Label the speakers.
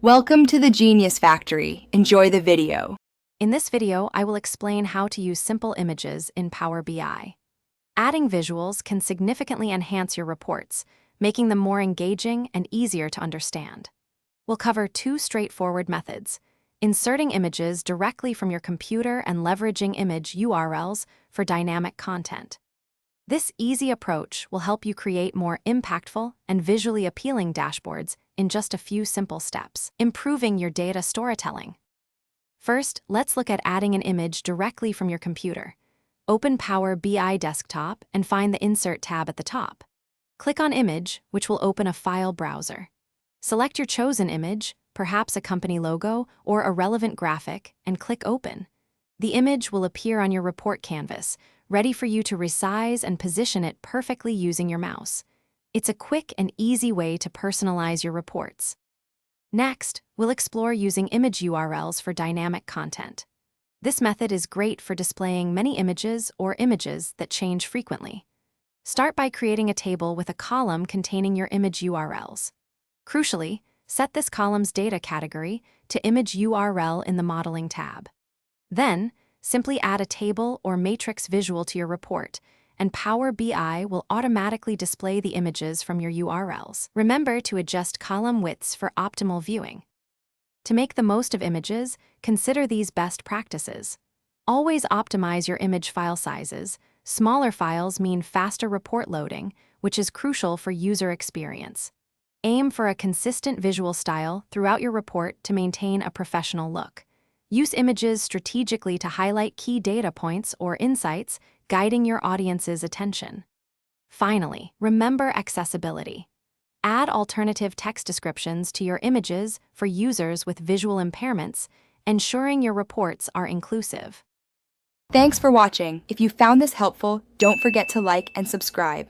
Speaker 1: Welcome to the Genius Factory. Enjoy the video.
Speaker 2: In this video, I will explain how to use simple images in Power BI. Adding visuals can significantly enhance your reports, making them more engaging and easier to understand. We'll cover two straightforward methods: inserting images directly from your computer and leveraging image URLs for dynamic content. This easy approach will help you create more impactful and visually appealing dashboards in just a few simple steps, improving your data storytelling. First, let's look at adding an image directly from your computer. Open Power BI Desktop and find the Insert tab at the top. Click on Image, which will open a file browser. Select your chosen image, perhaps a company logo or a relevant graphic, and click Open. The image will appear on your report canvas, ready for you to resize and position it perfectly using your mouse. It's a quick and easy way to personalize your reports. Next, we'll explore using image URLs for dynamic content. This method is great for displaying many images or images that change frequently. Start by creating a table with a column containing your image URLs. Crucially, set this column's data category to Image URL in the Modeling tab. Then, simply add a table or matrix visual to your report, and Power BI will automatically display the images from your URLs. Remember to adjust column widths for optimal viewing. To make the most of images, consider these best practices. Always optimize your image file sizes. Smaller files mean faster report loading, which is crucial for user experience. Aim for a consistent visual style throughout your report to maintain a professional look. Use images strategically to highlight key data points or insights, guiding your audience's attention. Finally, remember accessibility. Add alternative text descriptions to your images for users with visual impairments, ensuring your reports are inclusive.
Speaker 1: Thanks for watching. If you found this helpful, don't forget to like and subscribe.